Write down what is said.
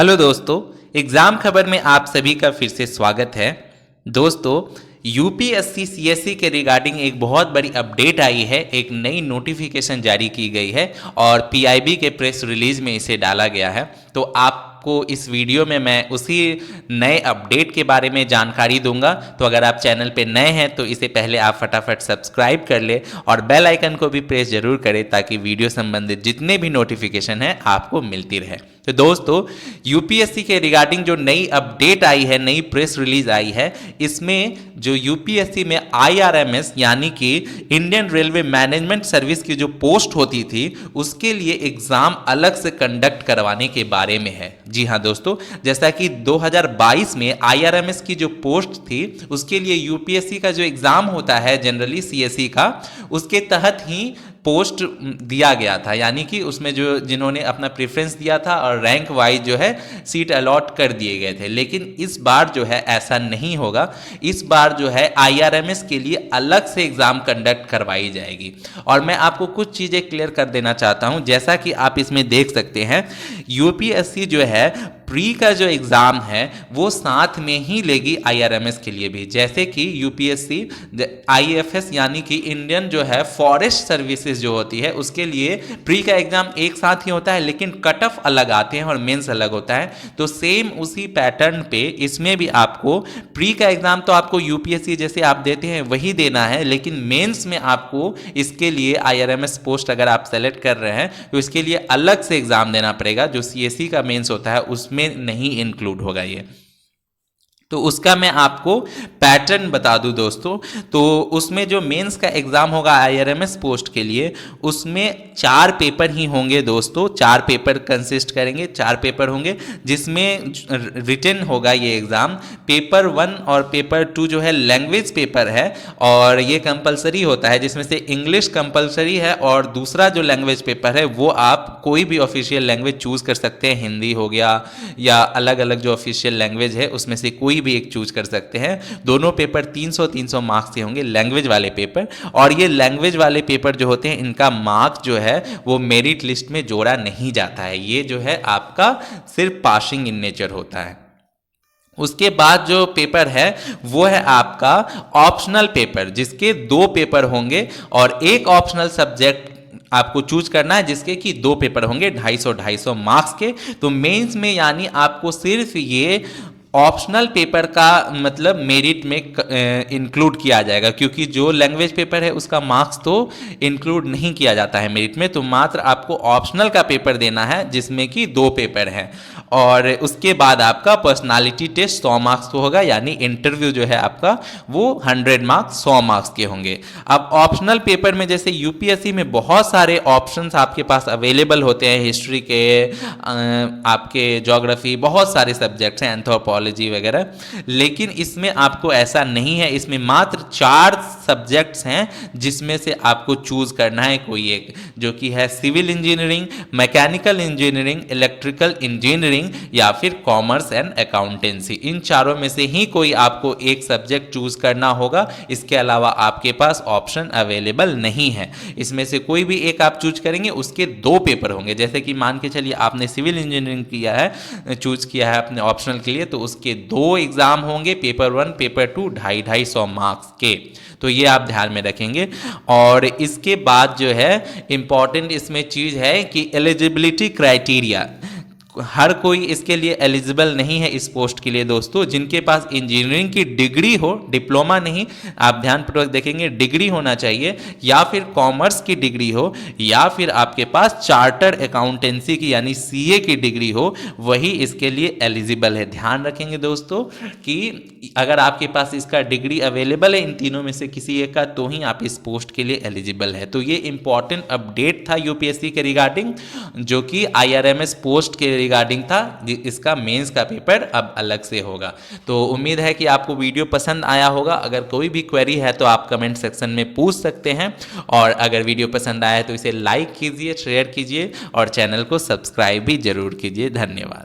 Hello दोस्तों, exam खबर में आप सभी का फिर से स्वागत है। दोस्तों, यूपीएससी सीएससी के रिगार्डिंग एक बहुत बड़ी अपडेट आई है, एक नई नोटिफिकेशन जारी की गई है और पीआईबी के प्रेस रिलीज में इसे डाला गया है। तो आपको इस वीडियो में मैं उसी नए अपडेट के बारे में जानकारी दूंगा। तो अगर आप चैनल पे नए हैं तो इसे पहले आप फटाफट सब्सक्राइब कर ले और बेल आइकन को भी प्रेस जरूर करें ताकि वीडियो संबंधित जितने भी नोटिफिकेशन है आपको मिलती रहे। तो दोस्तों, यूपीएससी के रिगार्डिंग जो नई अपडेट आई है, नई प्रेस रिलीज आई है, इसमें जो यूपीएससी में आईआरएमएस यानी कि इंडियन रेलवे मैनेजमेंट सर्विस की जो पोस्ट होती थी उसके लिए एग्जाम अलग से कंडक्ट करवाने के बारे में है। जी हाँ दोस्तों, जैसा कि 2022 में आईआरएमएस की जो पोस्ट थी उसके लिए यूपीएससी का जो एग्जाम होता है जनरली सीएससी का, उसके तहत ही पोस्ट दिया गया था, यानी कि उसमें जो जिन्होंने अपना प्रेफरेंस दिया था और रैंक वाइज जो है सीट अलॉट कर दिए गए थे। लेकिन इस बार जो है ऐसा नहीं होगा। इस बार जो है आईआरएमएस के लिए अलग से एग्जाम कंडक्ट करवाई जाएगी और मैं आपको कुछ चीज़ें क्लियर कर देना चाहता हूं। जैसा कि आप इसमें देख सकते हैं, यूपीएससी जो है प्री का जो एग्ज़ाम है वो साथ में ही लेगी आईआरएमएस के लिए भी। जैसे कि यूपीएससी आईएफएस यानी कि इंडियन जो है फॉरेस्ट सर्विसेज जो होती है उसके लिए प्री का एग्ज़ाम एक साथ ही होता है, लेकिन कट ऑफ अलग आते हैं और मेंस अलग होता है। तो सेम उसी पैटर्न पे इसमें भी आपको प्री का एग्ज़ाम तो आपको यूपीएससी जैसे आप देते हैं वही देना है, लेकिन मेंस में आपको इसके लिए आईआरएमएस पोस्ट अगर आप सेलेक्ट कर रहे हैं तो इसके लिए अलग से एग्ज़ाम देना पड़ेगा। जो सीएससी का मेंस होता है उसमें नहीं इंक्लूड होगा ये। तो उसका मैं आपको पैटर्न बता दूं दोस्तों। तो उसमें जो मेंस का एग्जाम होगा आईआरएमएस पोस्ट के लिए, उसमें 4 पेपर ही होंगे दोस्तों। 4 पेपर कंसिस्ट करेंगे, 4 पेपर होंगे जिसमें रिटन होगा ये एग्जाम। पेपर 1 और पेपर 2 जो है लैंग्वेज पेपर है और ये कंपलसरी होता है, जिसमें से इंग्लिश कंपलसरी है और दूसरा जो लैंग्वेज पेपर है वो आप कोई भी ऑफिशियल लैंग्वेज चूज कर सकते हैं। हिंदी हो गया या अलग अलग जो ऑफिशियल लैंग्वेज है उसमें से कोई भी एक चूज कर सकते हैं। दोनों पेपर 300 मार्क्स के होंगे, लैंग्वेज वाले पेपर। और ये लैंग्वेज वाले पेपर जो होते हैं इनका मार्क्स जो है वो मेरिट लिस्ट में जोड़ा नहीं जाता है। ये जो है आपका सिर्फ पासिंग इन नेचर होता है। उसके बाद जो पेपर है वो है आपका ऑप्शनल पेपर, जिसके 2 पेपर होंगे और एक ऑप्शनल सब्जेक्ट आपको चूज करना है जिसके कि 2 पेपर होंगे 250 मार्क्स के। तो मेंस में यानी आपको सिर्फ ये ऑप्शनल पेपर का मतलब मेरिट में इंक्लूड किया जाएगा, क्योंकि जो लैंग्वेज पेपर है उसका मार्क्स तो इंक्लूड नहीं किया जाता है मेरिट में। तो मात्र आपको ऑप्शनल का पेपर देना है जिसमें कि 2 पेपर हैं। और उसके बाद आपका पर्सनालिटी टेस्ट 100 मार्क्स को होगा, यानी इंटरव्यू जो है आपका वो 100 मार्क्स 100 मार्क्स के होंगे। अब ऑप्शनल पेपर में जैसे यूपीएससी में बहुत सारे ऑप्शंस आपके पास अवेलेबल होते हैं, हिस्ट्री के, आपके ज्योग्राफी, बहुत सारे सब्जेक्ट्स हैं, एंथ्रोपोलॉजी वगैरह, लेकिन इसमें आपको ऐसा नहीं है। इसमें मात्र 4 सब्जेक्ट्स हैं जिसमें से आपको चूज करना है कोई एक, जो कि है civil engineering, mechanical engineering, electrical engineering या फिर कॉमर्स एंड अकाउंटेंसी। इन चारों में से ही कोई आपको एक सब्जेक्ट चूज करना होगा। इसके अलावा आपके पास ऑप्शन अवेलेबल नहीं है। इसमें से कोई भी एक आप चूज करेंगे, उसके 2 पेपर होंगे। जैसे कि मान के चलिए आपने सिविल इंजीनियरिंग किया है, चूज किया है अपने ऑप्शनल के लिए, तो उसके 2 एग्जाम होंगे, पेपर 1 पेपर 2 250 मार्क्स के। तो ये आप ध्यान में रखेंगे। और इसके बाद जो है इंपॉर्टेंट इसमें चीज है कि एलिजिबिलिटी क्राइटेरिया, हर कोई इसके लिए एलिजिबल नहीं है इस पोस्ट के लिए दोस्तों। जिनके पास इंजीनियरिंग की डिग्री हो, डिप्लोमा नहीं, आप ध्यानपूर्वक देखेंगे, डिग्री होना चाहिए, या फिर कॉमर्स की डिग्री हो, या फिर आपके पास चार्टर्ड अकाउंटेंसी की यानी सीए की डिग्री हो, वही इसके लिए एलिजिबल है। ध्यान रखेंगे दोस्तों कि अगर आपके पास इसका डिग्री अवेलेबल है इन तीनों में से किसी एक का, तो ही आप इस पोस्ट के लिए एलिजिबल है। तो ये इंपॉर्टेंट अपडेट था यूपीएससी के रिगार्डिंग, जो कि आईआरएमएस पोस्ट के रिगार्डिंग था। इसका मेंस का पेपर अब अलग से होगा। तो उम्मीद है कि आपको वीडियो पसंद आया होगा। अगर कोई भी क्वेरी है तो आप कमेंट सेक्शन में पूछ सकते हैं, और अगर वीडियो पसंद आया तो इसे लाइक कीजिए, शेयर कीजिए और चैनल को सब्सक्राइब भी जरूर कीजिए। धन्यवाद।